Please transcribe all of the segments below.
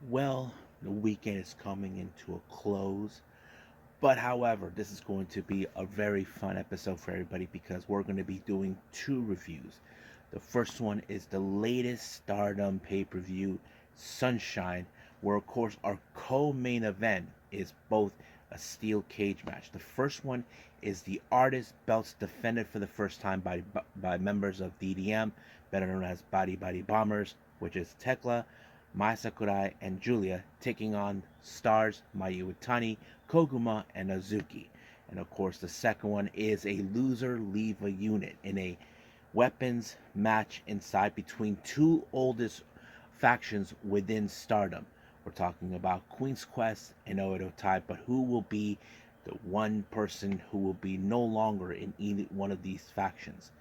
Well, the weekend is coming into a close, but however, this is going to be a very fun episode for everybody because we're going to be doing two reviews. The first one is the latest Stardom pay per view, Sunshine, where, of course, our co main event is both a steel cage match. The first one is the artist belts defended for the first time by members of DDM, better known as Body Body Bombers, which is Tekla, Mai Sakurai, and Julia, taking on stars Mayu Itani, Koguma, and Azuki. And of course, the second one is a loser leave a unit in a weapons match inside between two oldest factions within Stardom. We're talking about Queen's Quest and Oedo Tai, but who will be the one person who will be no longer in either one of these factions?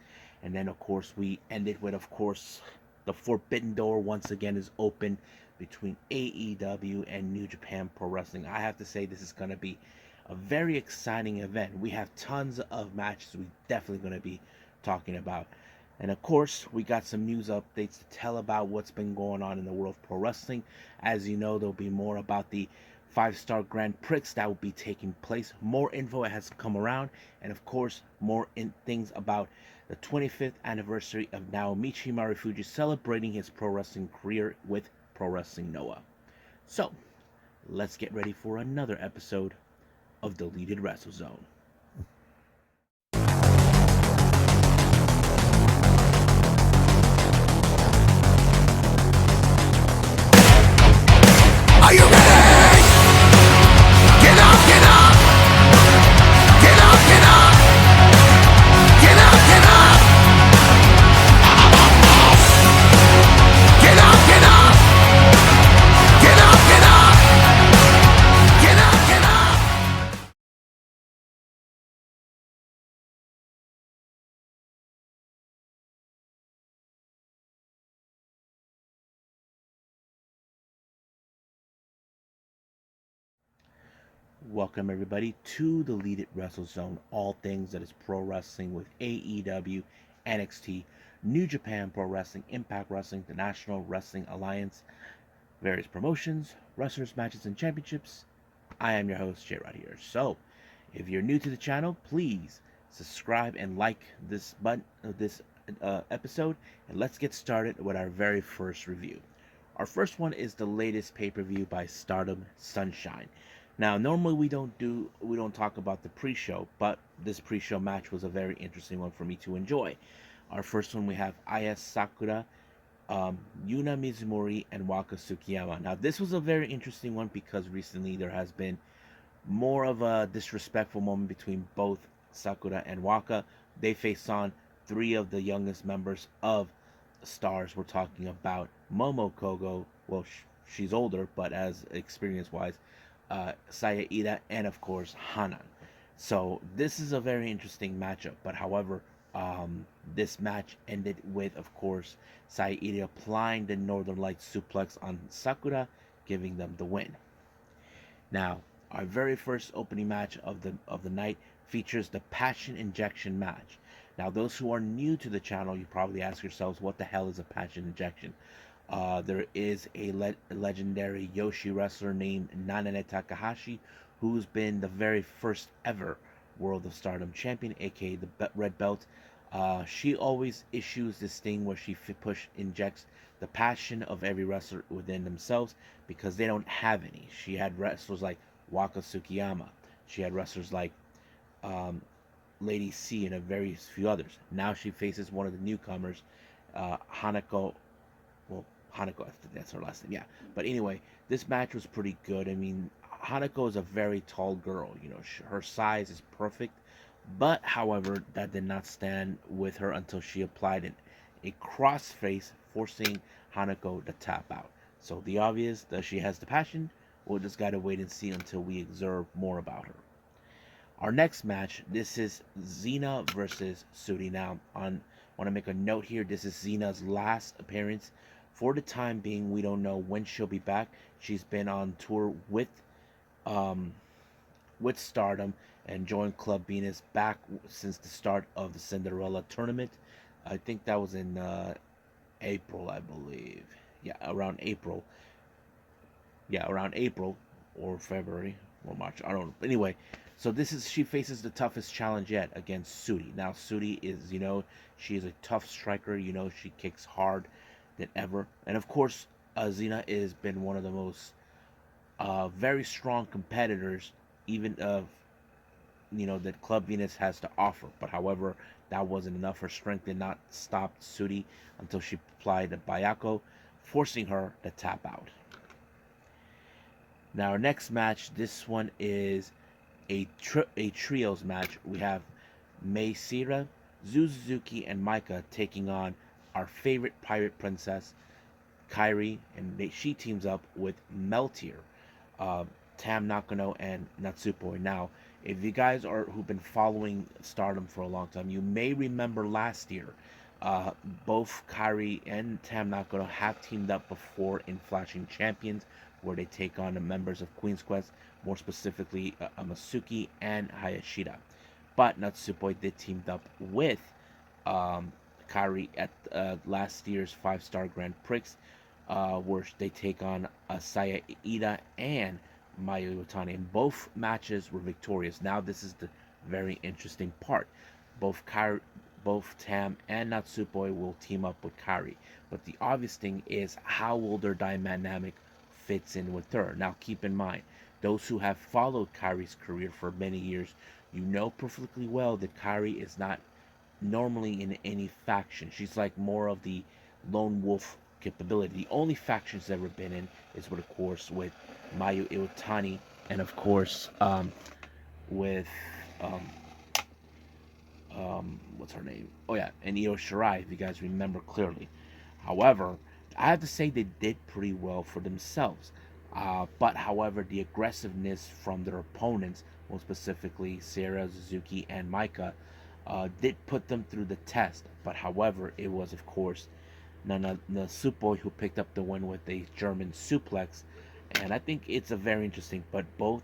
And then, of course, we ended with, of course, the Forbidden Door once again is open between AEW and New Japan Pro Wrestling. I have to say, this is going to be a very exciting event. We have tons of matches we definitely going to be talking about. And of course, we got some news updates to tell about what's been going on in the world of pro wrestling. As you know, there'll be more about the five-star Grand Prix that will be taking place. More info has come around, and of course, more things about the 25th anniversary of Naomichi Marifuji celebrating his pro wrestling career with Pro Wrestling Noah. So, let's get ready for another episode of Deleted Wrestle Zone. Are you ready? Get up, get up! Get up, get up! Get up, get up! Get up, get up! Get up, get up! Get up, get up! Welcome everybody to the Deleted Wrestle Zone, all things that is pro wrestling with AEW, NXT, New Japan Pro Wrestling, Impact Wrestling, the National Wrestling Alliance, various promotions, wrestlers, matches, and championships. I am your host, J Rod here. So, if you're new to the channel, please subscribe and like this episode, and let's get started with our very first review. Our first one is the latest pay-per-view by Stardom, Sunshine. Now, normally we don't talk about the pre-show, but this pre-show match was a very interesting one for me to enjoy. Our first one, we have Aya Sakura, Yuna Mizumori, and Waka Tsukiyama. Now, this was a very interesting one because recently there has been more of a disrespectful moment between both Sakura and Waka. They face on three of the youngest members of Stars. We're talking about Momo Kogo. Well, she's older, but as experience wise, Saya Ida, and of course Hanan. So this is a very interesting matchup. But however, this match ended with, of course, Saya Ida applying the Northern Lights suplex on Sakura, giving them the win. Now, our very first opening match of the night features the Passion Injection match. Now, those who are new to the channel, you probably ask yourselves, what the hell is a Passion Injection? There is a legendary Yoshi wrestler named Nanane Takahashi, who's been the very first ever World of Stardom champion, aka the red belt. She always issues this thing where she injects the passion of every wrestler within themselves because they don't have any. She had wrestlers like Waka Tsukiyama. She had wrestlers like um, Lady C and a very few others. Now she faces one of the newcomers, Hanako. Well, Hanako, I think that's her last name. Yeah. But anyway, this match was pretty good. I mean, Hanako is a very tall girl. You know, her size is perfect. But, however, that did not stand with her until she applied a crossface, forcing Hanako to tap out. So the obvious that she has the passion. We'll just gotta wait and see until we observe more about her. Our next match, this is Xena versus Sudi. Now, want to make a note here. This is Xena's last appearance. For the time being, we don't know when she'll be back. She's been on tour um, with Stardom and joined Club Venus back since the start of the Cinderella tournament. I think that was in April, I believe. Yeah, around April. Yeah, around April or February or March. I don't know. Anyway, so she faces the toughest challenge yet against Sudi. Now Sudi is, she is a tough striker. She kicks hard than ever, and of course, Xena has been one of the most very strong competitors, even of that Club Venus has to offer. But however, that wasn't enough. Her strength did not stop Sudi until she applied the Bayako, forcing her to tap out. Now our next match, this one is a trios match. We have Mei Sira, Suzuki, and Maika taking on our favorite pirate princess, Kairi, and she teams up with Meltier, uh, Tam Nakano, and Natsupoi. Now, if you guys are who've been following Stardom for a long time, you may remember last year, uh, both Kairi and Tam Nakano have teamed up before in Flashing Champions, where they take on the members of Queen's Quest, more specifically Amasuki and Hayashida. But Natsupoi did team up with um, Kairi at last year's 5-star Grand Prix, where they take on Saya Iida and Mayu Iwatani. And both matches were victorious. Now this is the very interesting part. Both Tam and Natsupoi will team up with Kairi. But the obvious thing is how will their dynamic fits in with her. Now keep in mind, those who have followed Kairi's career for many years, you know perfectly well that Kairi is not normally in any faction. She's like more of the lone wolf capability. The only faction she's ever been in is with, of course, with Mayu Iwatani, and of course, with um, what's her name? Oh yeah, and Io Shirai, if you guys remember clearly. However, I have to say they did pretty well for themselves. But however, the aggressiveness from their opponents, more specifically Sarah, Suzuki, and Maika, did put them through the test. But however, it was of course Nasupoi who picked up the win with a German suplex, and I think it's a very interesting. But both,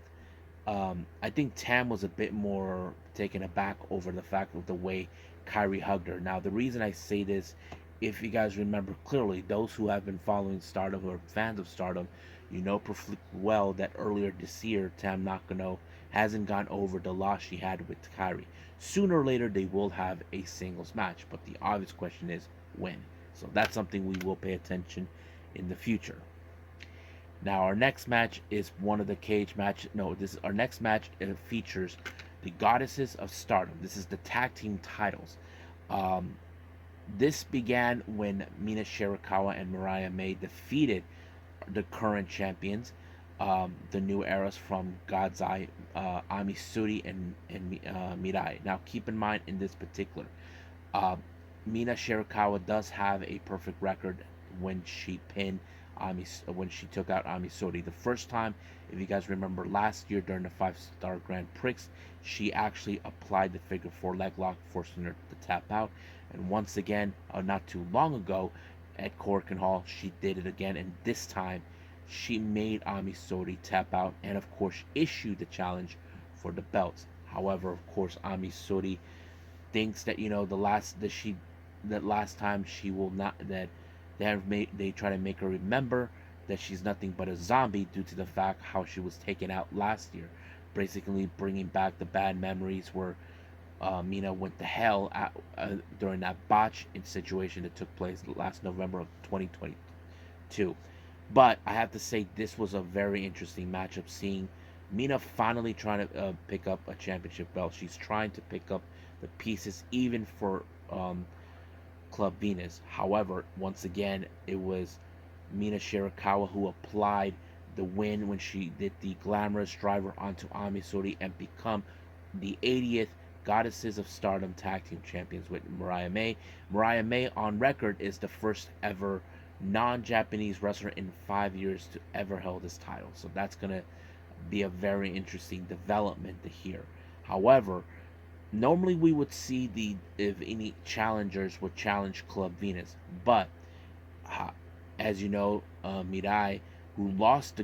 I think Tam was a bit more taken aback over the fact of the way Kyrie hugged her. Now, the reason I say this, if you guys remember clearly, those who have been following Stardom or fans of Stardom, you know perfectly well that earlier this year, Tam Nakano hasn't gone over the loss she had with Kyrie. Sooner or later, they will have a singles match, but the obvious question is when. So that's something we will pay attention in the future. Now our next match is one of the cage match. No, this is our next match. It features the Goddesses of Stardom. This is the tag team titles. Um, this began when Mina Shirakawa and Mariah May defeated the current champions, the new eras from God's Eye, Ami Suri and Mirai. Now keep in mind in this particular, uh, Mina Shirakawa does have a perfect record when she pinned when she took out Ami Sori. The first time, if you guys remember last year during the 5-star Grand Prix, she actually applied the figure 4 leg lock, forcing her to tap out. And once again, not too long ago at Korakuen Hall, she did it again, and this time she made Ami Sori tap out and of course issued the challenge for the belts. However, of course, Ami Sori thinks that that last time she will not that they try to make her remember that she's nothing but a zombie due to the fact how she was taken out last year, basically bringing back the bad memories where Mina went to hell during that botch situation that took place last November of 2022. But I have to say this was a very interesting matchup. Seeing Mina finally trying to pick up a championship belt, she's trying to pick up the pieces even for Club Venus. However, once again, it was Mina Shirakawa who applied the win when she did the glamorous driver onto Ami Sori and become the 80th Goddesses of Stardom Tag Team Champions with Mariah May. Mariah May, on record, is the first ever non-Japanese wrestler in 5 years to ever hold this title. So that's going to be a very interesting development to hear. However, normally we would see if any challengers would challenge Club Venus, but uh, as you know, Mirai, who lost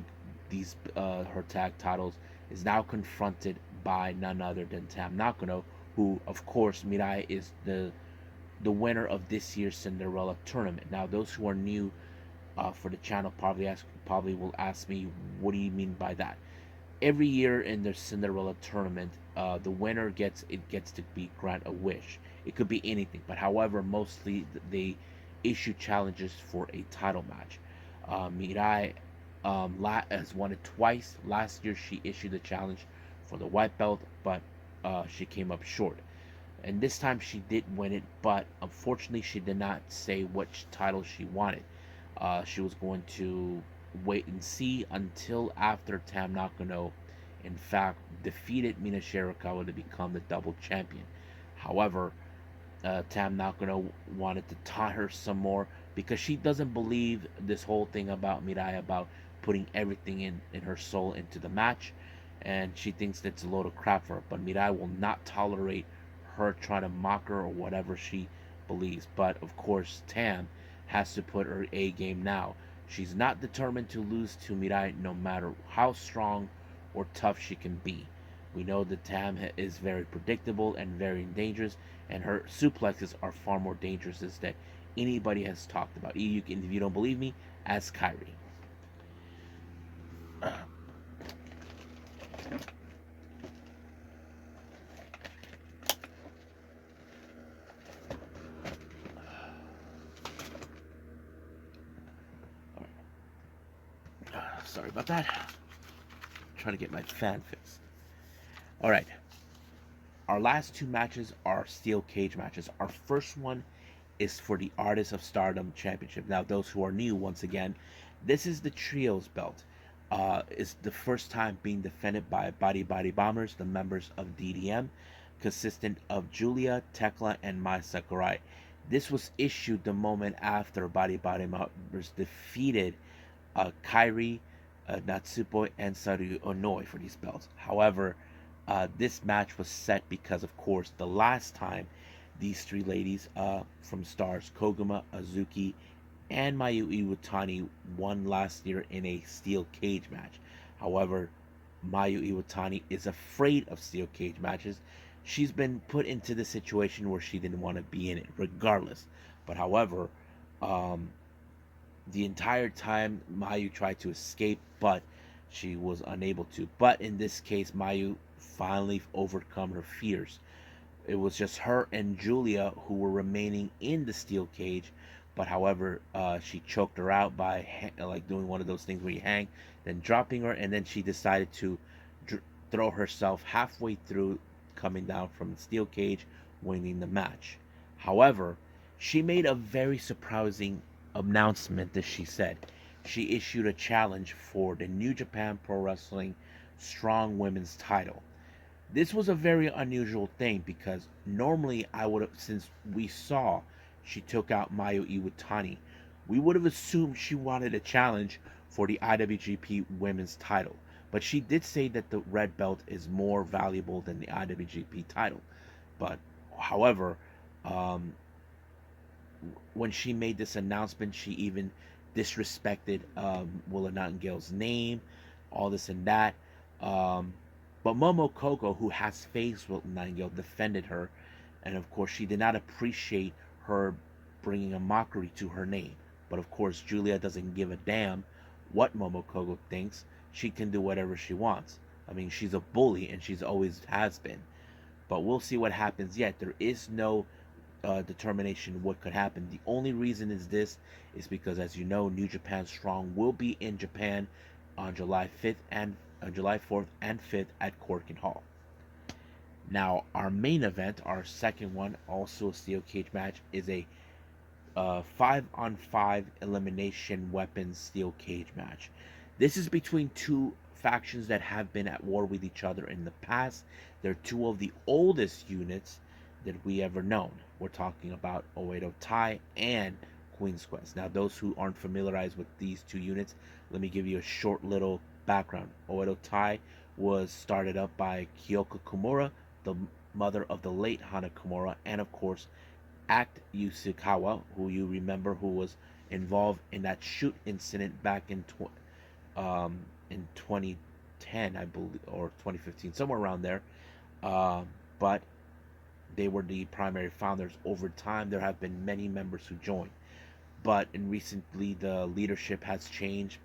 her tag titles, is now confronted by none other than Tam Nakano, who of course Mirai is the winner of this year's Cinderella tournament. Now those who are new For the channel, probably will ask me, what do you mean by that? Every year in the Cinderella tournament, the winner gets to be grant a wish. It could be anything, but however, mostly they issue challenges for a title match. Mirai has won it twice. Last year, she issued a challenge for the white belt, but she came up short. And this time she did win it, but unfortunately, she did not say which title she wanted. She was going to wait and see until after Tam Nakano, in fact, defeated Mina Shirakawa to become the double champion. However, Tam Nakano wanted to taunt her some more because she doesn't believe this whole thing about Mirai, about putting everything in her soul into the match, and she thinks that's a load of crap for her. But Mirai will not tolerate her trying to mock her or whatever she believes. But of course, Tam has to put her A game now. She's not determined to lose to Mirai no matter how strong or tough she can be. We know that Tam is very predictable and very dangerous, and her suplexes are far more dangerous than anybody has talked about. If you don't believe me, ask Kyrie. Sorry about that. I'm trying to get my fan fixed. All right. Our last two matches are steel cage matches. Our first one is for the Artists of Stardom Championship. Now, those who are new, once again, this is the Trios belt. It's the first time being defended by Body Body Bombers, the members of DDM, consistent of Julia, Tekla, and Mai Sakurai. This was issued the moment after Body Body Bombers defeated Kairi, Natsupoi, and Saru Onoi for these belts. However, this match was set because, of course, the last time these three ladies from Stars, Koguma, Azuki, and Mayu Iwatani won last year in a steel cage match. However, Mayu Iwatani is afraid of steel cage matches. She's been put into the situation where she didn't want to be in it, regardless. But however, um, the entire time Mayu tried to escape, but she was unable to. But in this case, Mayu finally overcome her fears. It was just her and Julia who were remaining in the steel cage, but however, she choked her out by like doing one of those things where you hang, then dropping her, and then she decided to throw herself halfway through coming down from the steel cage, winning the match. However, she made a very surprising announcement that she said. She issued a challenge for the New Japan Pro Wrestling Strong Women's title. This was a very unusual thing because normally I would have, since we saw she took out Mayu Iwatani, we would have assumed she wanted a challenge for the IWGP Women's title. But she did say that the red belt is more valuable than the IWGP title. But however, um, when she made this announcement, she even disrespected Willa Nightingale's name, all this and that. Um, but Momo Koko, who has faced Willa Nightingale, defended her, and of course, she did not appreciate her bringing a mockery to her name. But of course, Julia doesn't give a damn what Momo Koko thinks. She can do whatever she wants. I mean, she's a bully, and she's always has been. But we'll see what happens yet. There is no determination what could happen. The only reason is this is because, as you know, New Japan Strong will be in Japan on July 5th and July 4th and 5th at Korakuen Hall. Now, our main event, our second one, also a steel cage match, is a 5-on-5 elimination weapons steel cage match. This is between two factions that have been at war with each other in the past. They're two of the oldest units that we ever known. We're talking about Oedo Tai and Queen's Quest. Now, those who aren't familiarized with these two units, let me give you a short little background. Oedo Tai was started up by Kyoko Kimura, the mother of the late Hana Kimura, and of course, Act Yusikawa, who you remember, who was involved in that shoot incident back in 2010, I believe, or 2015, somewhere around there. But they were the primary founders. Over time, there have been many members who joined. But in recently, the leadership has changed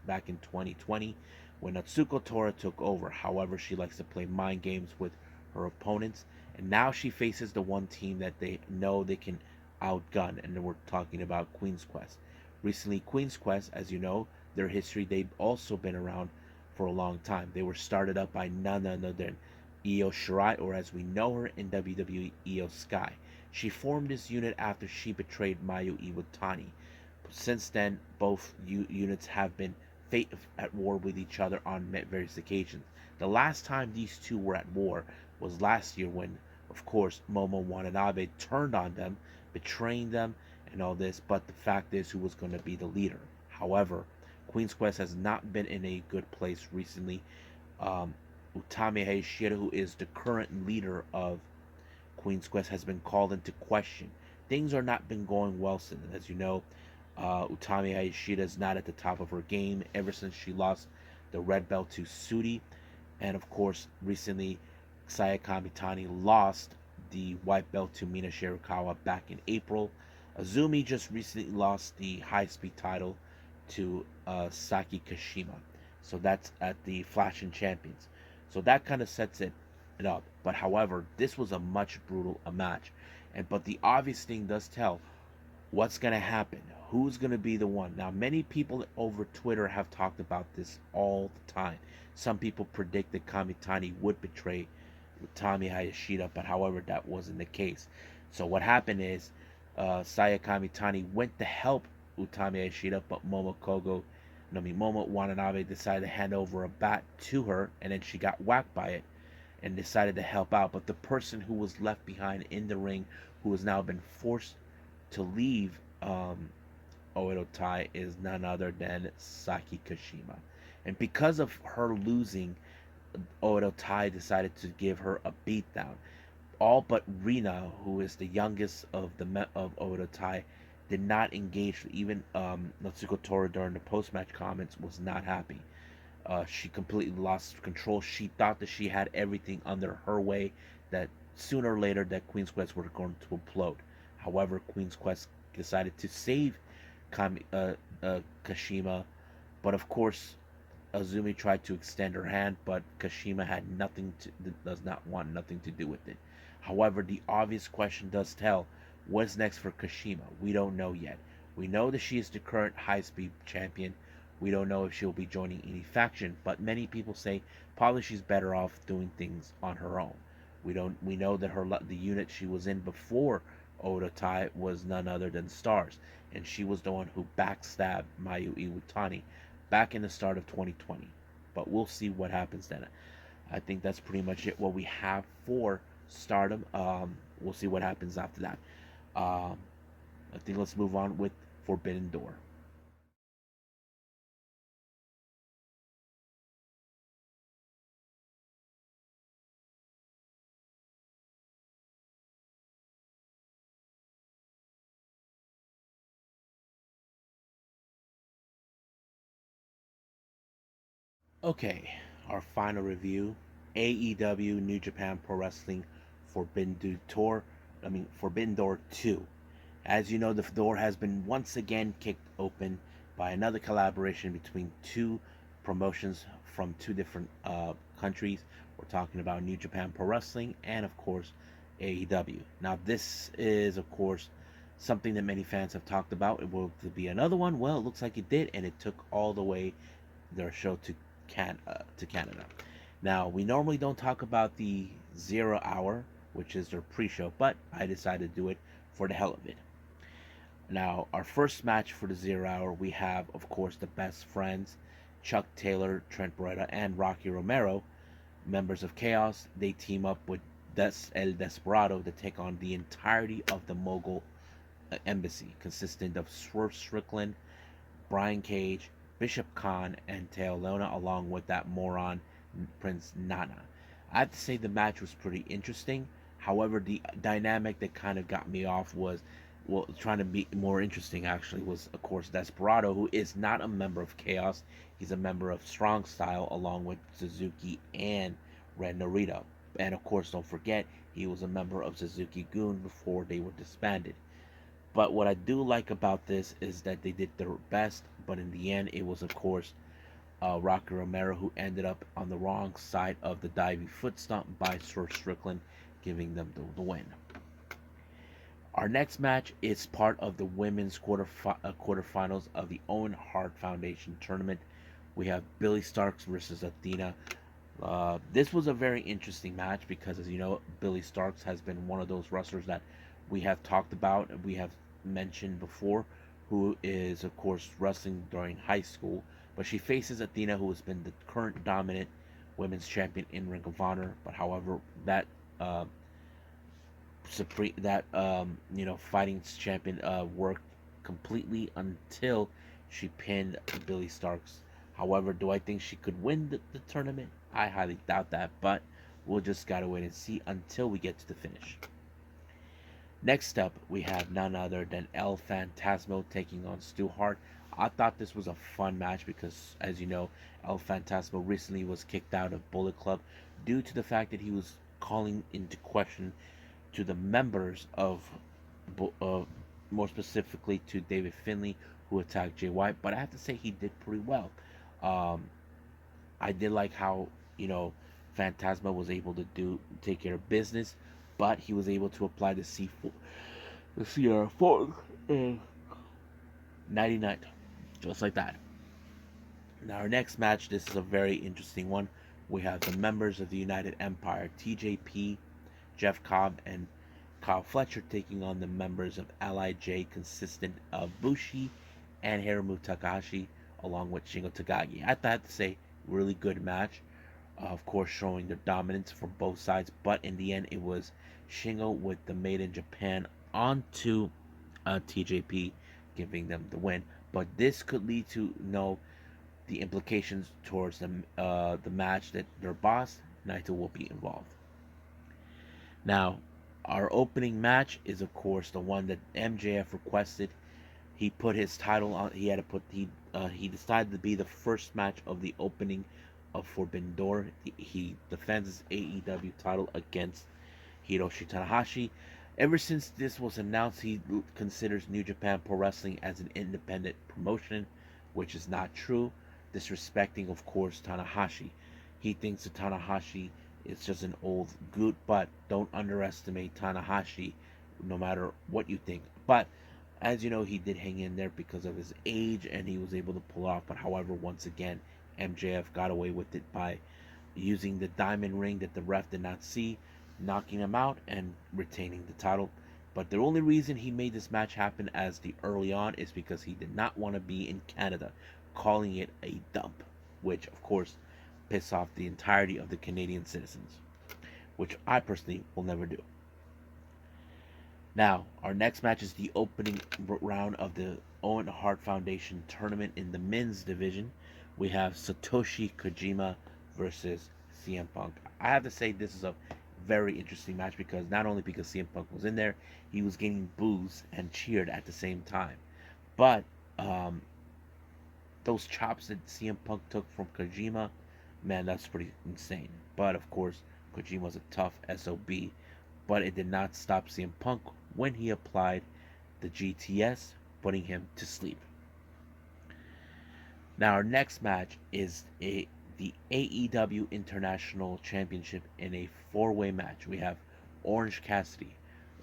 back in 2020 when Natsuko Tora took over. However, she likes to play mind games with her opponents, and now she faces the one team that they know they can outgun, and we're talking about Queen's Quest. Recently, Queen's Quest, as you know, their history, they've also been around for a long time. They were started up by none other than Io Shirai, or as we know her in WWE, Io Sky. She formed this unit after she betrayed Mayu Iwatani. Since then, both units have been at war with each other on various occasions. The last time these two were at war was last year when, of course, Momo Watanabe turned on them, betraying them and all this, but the fact is who was going to be the leader. However, Queen's Quest has not been in a good place recently. Utami Hayashida, who is the current leader of Queen's Quest, has been called into question. Things are not been going well since, as you know. Utami Hayashida is not at the top of her game ever since she lost the red belt to Sudi, and of course, recently Sayaka Mitani lost the white belt to Mina Shirakawa back in April. Azumi just recently lost the high speed title to Saki Kashima. So that's at the Flash and Champions. So that kind of sets it up. But however, this was a much brutal a match. But the obvious thing does tell what's going to happen. Who's going to be the one? Now, many people over Twitter have talked about this all the time. Some people predict that Kamitani would betray Utami Hayashida, but however, that wasn't the case. So what happened is Saya Kamitani went to help Utami Hayashida, but Momo Watanabe decided to hand over a bat to her, and then she got whacked by it and decided to help out. But the person who was left behind in the ring, who has now been forced to leave Oedo Tai, is none other than Saki Kashima. And because of her losing, Oedo Tai decided to give her a beatdown. All but Rina, who is the youngest of of Oedo Tai, did not engage. Even Natsuko Tora during the post-match comments was not happy. She completely lost control. She thought that she had everything under her way, that sooner or later that Queen's Quest were going to implode. However, Queen's Quest decided to save Kashima, but of course, Azumi tried to extend her hand, but Kashima does not want nothing to do with it. However, the obvious question does tell, what's next for Kashima? We don't know yet. We know that she is the current high-speed champion. We don't know if she'll be joining any faction, but many people say probably she's better off doing things on her own. We know that the unit she was in before Oda Tai was none other than Stars, and she was the one who backstabbed Mayu Iwatani back in the start of 2020. But we'll see what happens then. I think that's pretty much it. What we have for Stardom. We'll see what happens after that. I think let's move on with Forbidden Door. Okay, our final review: AEW New Japan Pro Wrestling Forbidden Door 2. As you know, the door has been once again kicked open by another collaboration between two promotions from two different countries. We're talking about New Japan Pro Wrestling and, of course, AEW. Now, this is, of course, something that many fans have talked about. It will be another one. Well, it looks like it did, and it took all the way their show to Canada. Now, we normally don't talk about the 0 Hour, which is their pre-show, but I decided to do it for the hell of it. Now, our first match for the 0 Hour, we have, of course, the best friends, Chuck Taylor, Trent Beretta, and Rocky Romero, members of Chaos. They team up with El Desperado to take on the entirety of the Mogul Embassy, consisting of Swerve Strickland, Brian Cage, Bishop Khan, and Teo Lona, along with that moron Prince Nana. I have to say the match was pretty interesting. However, the dynamic that kind of got me off was, well, trying to be more interesting actually, was of course Desperado, who is not a member of Chaos. He's a member of Strong Style, along with Suzuki and Ren Narita. And of course, don't forget, he was a member of Suzuki Gun before they were disbanded. But what I do like about this is that they did their best, but in the end, it was, of course, Rocky Romero who ended up on the wrong side of the diving foot stomp by Sir Strickland, giving them the win. Our next match is part of the women's quarterfinals of the Owen Hart Foundation tournament. We have Billy Starks versus Athena. This was a very interesting match because, as you know, Billy Starks has been one of those wrestlers that we have talked about, we have mentioned before, who is, of course, wrestling during high school. But she faces Athena, who has been the current dominant women's champion in Ring of Honor. But however, that fighting champion worked completely until she pinned Billy Starks. However, do I think she could win the tournament? I highly doubt that, but we'll just gotta wait and see until we get to the finish. Next up, we have none other than El Phantasmo taking on Stu Hart. I thought this was a fun match because, as you know, El Phantasmo recently was kicked out of Bullet Club due to the fact that he was calling into question to the members of, more specifically to David Finlay, who attacked Jay White. But I have to say he did pretty well. Um, I did like how, Phantasma was able to take care of business, but he was able to apply the Sierra Fork in 99, just like that. Now our next match, this is a very interesting one. We have the members of the United Empire, TJP, Jeff Cobb, and Kyle Fletcher taking on the members of LIJ, consistent of Bushi and Hiromu Takahashi, along with Shingo Takagi. I have to say, really good match. Of course, showing their dominance from both sides, but in the end, it was Shingo with the Made in Japan onto TJP, giving them the win. But this could lead to the implications towards the match that their boss Naito will be involved. Now, our opening match is, of course, the one that MJF requested. He put his title on. He had to put he decided to be the first match of the opening of Forbidden Door. He defends his AEW title against Hiroshi Tanahashi. Ever since this was announced, he considers New Japan Pro Wrestling as an independent promotion, which is not true, disrespecting, of course, Tanahashi. He thinks that Tanahashi is just an old goot, but don't underestimate Tanahashi, no matter what you think. But as you know, he did hang in there because of his age, and he was able to pull off. But however, once again, MJF got away with it by using the diamond ring that the ref did not see, knocking him out and retaining the title. But the only reason he made this match happen as the early on is because he did not want to be in Canada, calling it a dump, which of course pissed off the entirety of the Canadian citizens, which I personally will never do. Now, our next match is the opening round of the Owen Hart Foundation tournament in the men's division. We have Satoshi Kojima versus CM Punk. I have to say this is a very interesting match because not only because CM Punk was in there, he was getting boos and cheered at the same time. But those chops that CM Punk took from Kojima, man, that's pretty insane. But of course, Kojima's a tough SOB. But it did not stop CM Punk when he applied the GTS, putting him to sleep. Now our next match is the AEW International Championship in a four-way match. We have Orange Cassidy,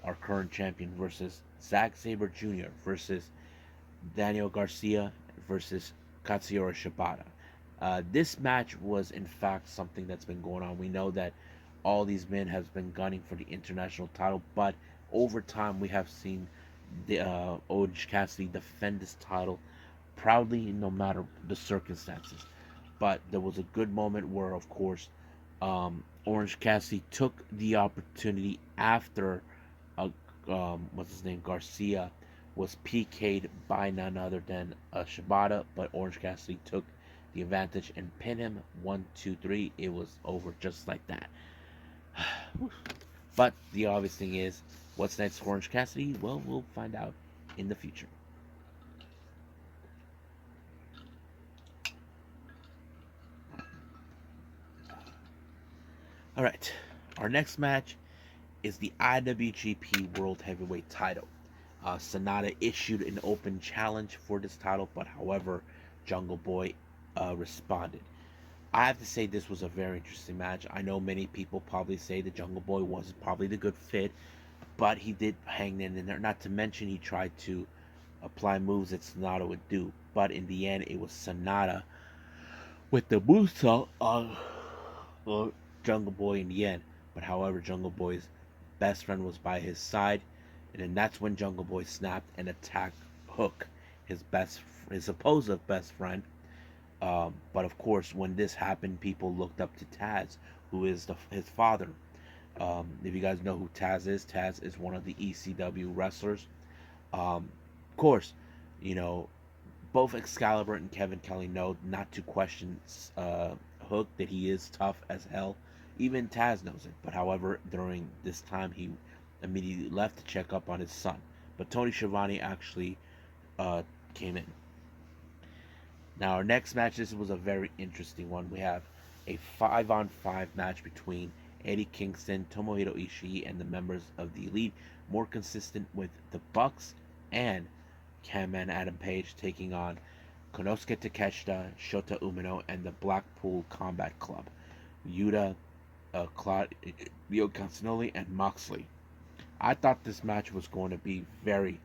our current champion, versus Zack Sabre Jr. versus Daniel Garcia versus Katsuyori Shibata. This match was in fact something that's been going on. We know that all these men have been gunning for the international title, but over time we have seen the Orange Cassidy defend this title proudly no matter the circumstances. But there was a good moment where, of course, Orange Cassidy took the opportunity after what's his name, Garcia, was PK'd by none other than Shibata, but Orange Cassidy took the advantage and pinned him 1, 2, 3. It was over just like that. But the obvious thing is, what's next for Orange Cassidy? Well, we'll find out in the future. Alright, our next match is the IWGP World Heavyweight title. Sonata issued an open challenge for this title, but however, Jungle Boy responded. I have to say this was a very interesting match. I know many people probably say the Jungle Boy wasn't probably the good fit, but he did hang in there. Not to mention he tried to apply moves that Sonata would do, but in the end it was Sonata with the moonsault on Jungle Boy in the end. But however, Jungle Boy's best friend was by his side, and then that's when Jungle Boy snapped and attacked Hook, his supposed best friend. But of course, when this happened, people looked up to Taz, who is his father. If you guys know who Taz is one of the ECW wrestlers. Of course, you know, both Excalibur and Kevin Kelly know not to question Hook, that he is tough as hell. Even Taz knows it. But however, during this time, he immediately left to check up on his son. But Tony Schiavone actually came in. Now, our next match, this was a very interesting one. We have a 5-on-5 match between Eddie Kingston, Tomohiro Ishii, and the members of the Elite, more consistent with the Bucks and Camman Adam Page taking on Konosuke Takeshita, Shota Umino, and the Blackpool Combat Club, Yuta, Claudio Castagnoli, and Moxley. I thought this match was going to be very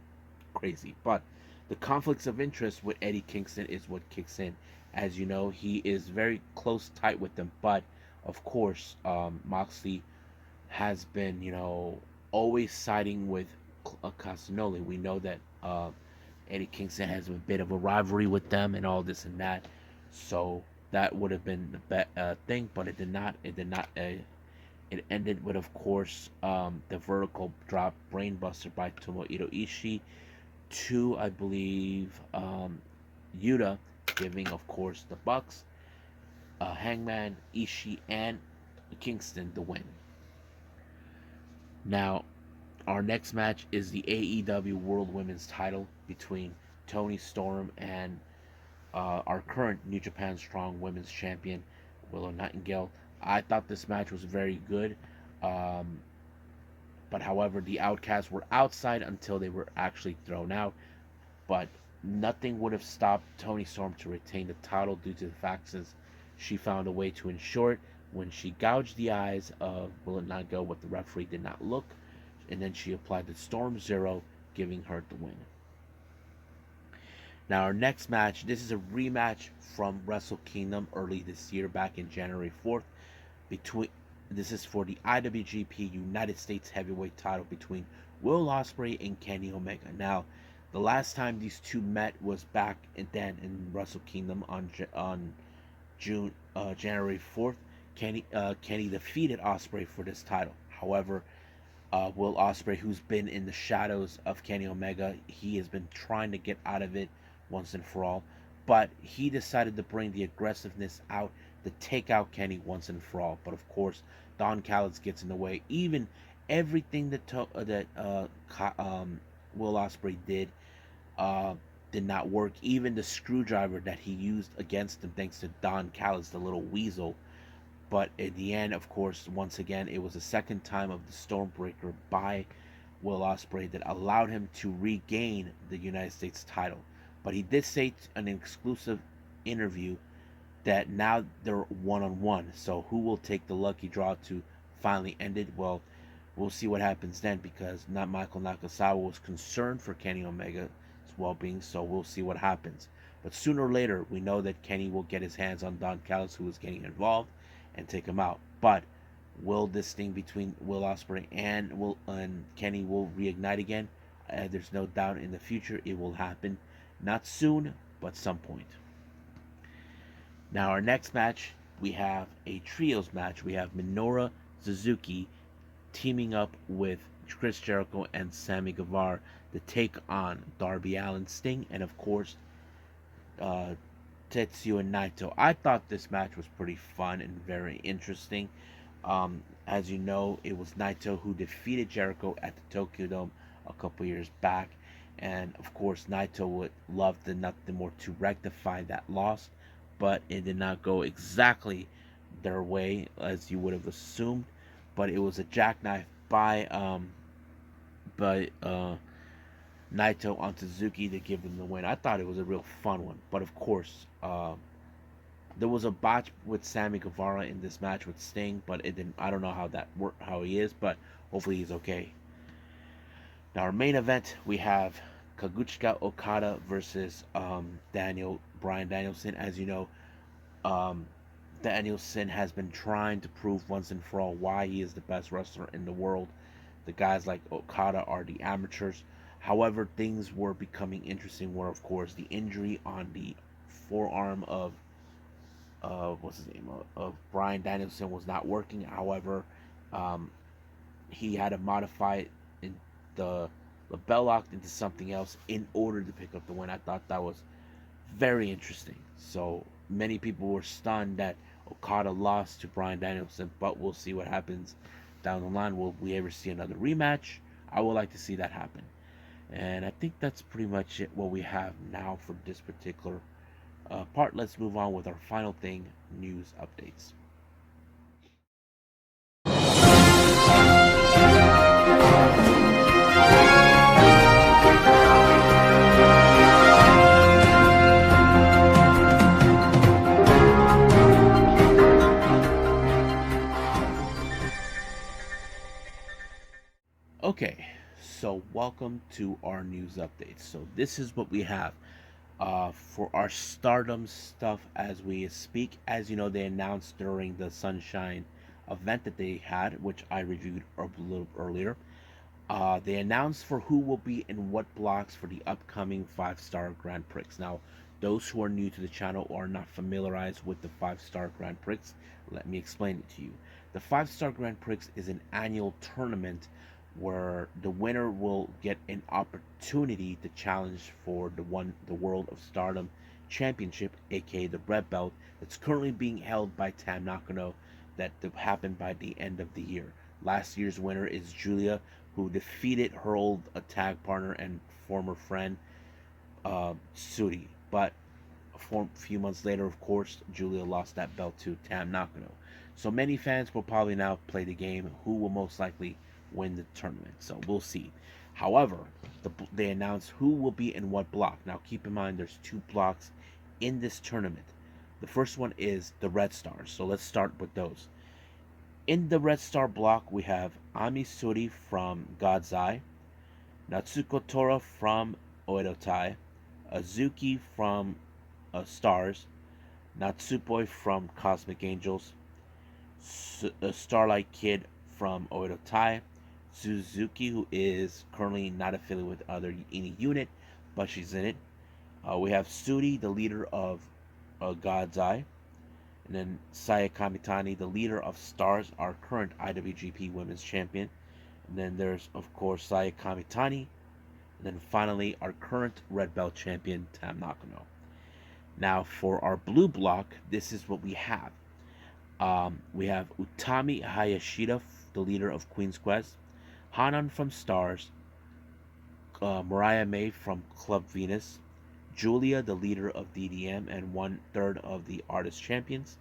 crazy, but the conflicts of interest with Eddie Kingston is what kicks in. As you know, he is very close, tight with them, but of course, Moxley has been, always siding with Castagnoli. We know that Eddie Kingston has a bit of a rivalry with them and all this and that. So that would have been the thing, but it did not. It did not. It ended with, of course, the vertical drop brainbuster by Tomohiro Ishii to, I believe, Yuta, giving, of course, the Bucks, Hangman, Ishii, and Kingston the win. Now, our next match is the AEW World Women's Title between Toni Storm and our current New Japan Strong Women's Champion, Willow Nightingale. I thought this match was very good. But however, the Outcasts were outside until they were actually thrown out. But nothing would have stopped Toni Storm to retain the title due to the fact that she found a way to ensure it when she gouged the eyes of Will It Not Go, what the referee did not look, and then she applied the Storm Zero, giving her the win. Now our next match, this is a rematch from Wrestle Kingdom early this year, back in January 4th, this is for the IWGP United States Heavyweight title between Will Ospreay and Kenny Omega. Now, the last time these two met was back in Wrestle Kingdom on January 4th. Kenny defeated Ospreay for this title. However, Will Ospreay, who's been in the shadows of Kenny Omega, he has been trying to get out of it once and for all. But he decided to bring the aggressiveness out to take out Kenny once and for all. But of course, Don Callis gets in the way. Even everything that Will Ospreay did not work. Even the screwdriver that he used against him, thanks to Don Callis, the little weasel. But in the end, of course, once again, it was the second time of the Stormbreaker by Will Ospreay that allowed him to regain the United States title. But he did say in an exclusive interview that now they're one-on-one. So who will take the lucky draw to finally end it? Well, we'll see what happens then, because not Michael Nakasawa was concerned for Kenny Omega's well-being, so we'll see what happens. But sooner or later, we know that Kenny will get his hands on Don Callis, who is getting involved, and take him out. But will this thing between Will Ospreay and Kenny will reignite again? There's no doubt in the future it will happen. Not soon, but some point. Now our next match, we have a trios match. We have Minoru Suzuki teaming up with Chris Jericho and Sammy Guevara to take on Darby Allin, Sting, and of course Tetsuya Naito. I thought this match was pretty fun and very interesting. As you know, it was Naito who defeated Jericho at the Tokyo Dome a couple years back, and of course Naito would love nothing more to rectify that loss, but it did not go exactly their way as you would have assumed. But it was a jackknife by Naito on Suzuki to give them the win. I thought it was a real fun one, but of course, there was a botch with Sammy Guevara in this match with Sting, but it didn't. I don't know how that worked, how he is, but hopefully he's okay. Now our main event, we have Kazuchika Okada versus Brian Danielson. As you know, um, Danielson has been trying to prove once and for all why he is the best wrestler in the world. The guys like Okada are the amateurs. However, things were becoming interesting. Where, of course, the injury on the forearm of what's his name of Brian Danielson was not working. However, um, he had to modify it in the bell locked into something else in order to pick up the win. I thought that was very interesting. So many people were stunned that Okada lost to Brian Danielson, but we'll see what happens down the line. Will we ever see another rematch? I would like to see that happen. And I think that's pretty much it, what we have now for this particular part. Let's move on with our final thing, news updates. Okay, so welcome to our news updates. So this is what we have for our Stardom stuff as we speak. As you know, they announced during the Sunshine event that they had, which I reviewed a little earlier. They announced for who will be in what blocks for the upcoming 5-star Grand Prix. Now, those who are new to the channel or are not familiarized with the 5-star Grand Prix, let me explain it to you. The 5-star Grand Prix is an annual tournament where the winner will get an opportunity to challenge for the World of Stardom Championship, aka the Red Belt, that's currently being held by Tam Nakano, that happened by the end of the year. Last year's winner is Julia, who defeated her old tag partner and former friend Suri. But a few months later, of course, Julia lost that belt to Tam Nakano. So many fans will probably now play the game who will most likely win the tournament. So we'll see. However, they announced who will be in what block. Now keep in mind there's two blocks in this tournament. The first one is the Red Stars. So let's start with those. In the Red Star block, we have Ami Suri from God's Eye, Natsuko Tora from Oedo Tai, Azuki from Stars, Natsupoi from Cosmic Angels, Starlight Kid from Oedo Tai, Suzuki, who is currently not affiliated with any unit, but she's in it. We have Suri, the leader of God's Eye, and then Saya Kamitani, the leader of Stars, our current IWGP Women's Champion. And then there's, of course, Saya Kamitani. And then finally, our current Red Belt Champion, Tam Nakano. Now, for our blue block, this is what we have. We have Utami Hayashida, the leader of Queen's Quest, Hanan from Stars, Mariah May from Club Venus, Julia, the leader of DDM and 1/3 of the Artist Champions,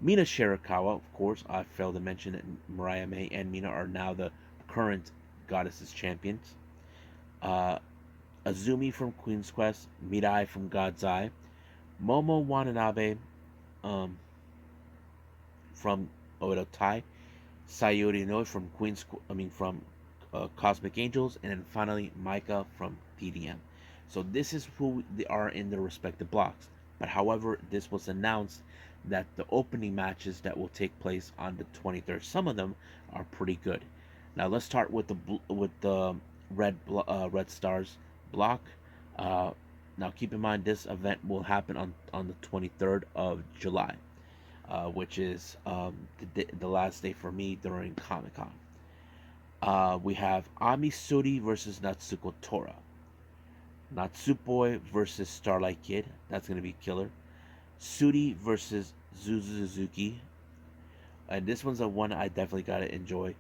Mina Shirakawa, of course. I failed to mention that Mariah May and Mina are now the current Goddesses Champions. Azumi from Queen's Quest, Mirai from God's Eye, Momo Watanabe from Oedo Tai, Sayori Noi from from Cosmic Angels, and then finally Maika from DDM. So this is who they are in their respective blocks. But however, this was announced that the opening matches that will take place on the 23rd, some of them are pretty good. Now let's start with the Red Stars block. Now keep in mind this event will happen on the 23rd of July, which is the last day for me during Comic Con. We have Ami Suri versus Natsuko Tora. Natsupoi versus Starlight Kid. That's going to be killer. Suri versus Suzuki. And this one's a one I definitely got to enjoy.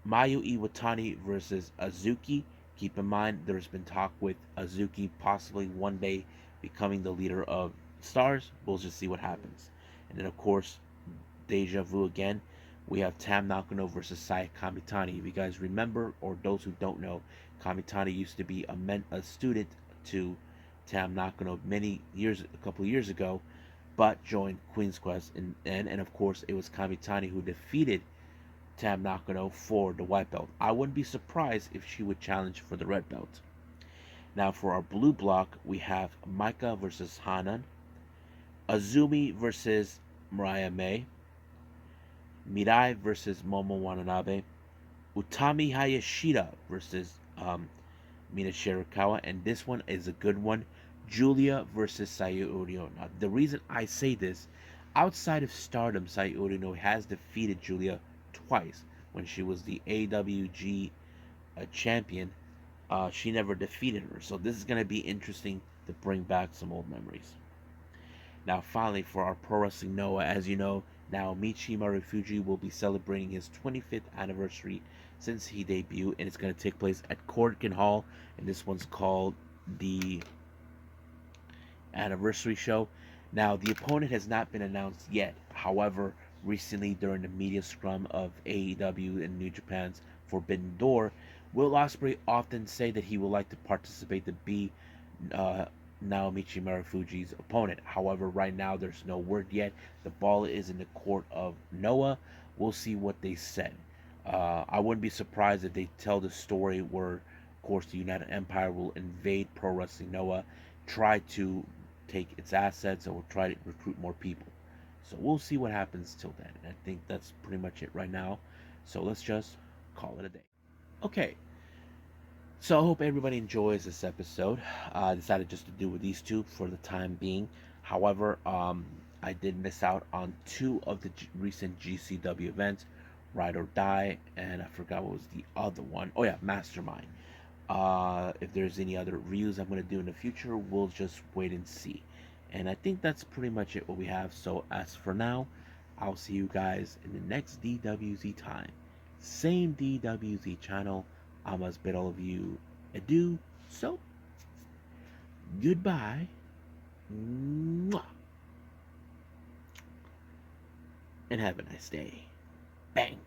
Mayu Iwatani versus Azuki. Keep in mind, there's been talk with Azuki possibly one day becoming the leader of Stars. We'll just see what happens. And then, of course, Deja Vu again. We have Tam Nakano versus Saya Kamitani. If you guys remember, or those who don't know, Kamitani used to be a student to Tam Nakano a couple of years ago, but joined Queen's Quest, and of course it was Kamitani who defeated Tam Nakano for the white belt. I wouldn't be surprised if she would challenge for the red belt. Now for our blue block, we have Maika versus Hanan, Azumi versus Mariah May, Mirai versus Momo Watanabe, Utami Hayashida versus Mina Shirakawa, and this one is a good one. Julia versus Sayu Urino. Now, the reason I say this, outside of Stardom, Sayu Urino has defeated Julia twice. When she was the AWG champion, she never defeated her. So this is going to be interesting to bring back some old memories. Now, finally, for our Pro Wrestling Noah, as you know, Naomichi Marifuji will be celebrating his 25th anniversary since he debuted, and it's going to take place at Korakuen Hall, and this one's called the Anniversary Show. Now, the opponent has not been announced yet. However, recently during the media scrum of AEW and New Japan's Forbidden Door, Will Ospreay often say that he would like to participate to be Naomichi Marifuji's opponent. However, right now there's no word yet. The ball is in the court of Noah. We'll see what they said. I wouldn't be surprised if they tell the story where, of course, the United Empire will invade Pro Wrestling Noah, try to take its assets, or try to recruit more people. So we'll see what happens till then. I think that's pretty much it right now. So let's just call it a day. Okay, so I hope everybody enjoys this episode. I decided just to do with these two for the time being. However, I did miss out on two of the recent GCW events, Ride or Die, and I forgot what was the other one. Oh yeah, Mastermind. If there's any other reviews I'm going to do in the future, we'll just wait and see. And I think that's pretty much it what we have. So as for now, I'll see you guys in the next DWZ time. Same DWZ channel. I must bid all of you adieu. So, goodbye. Mwah. And have a nice day. Bang.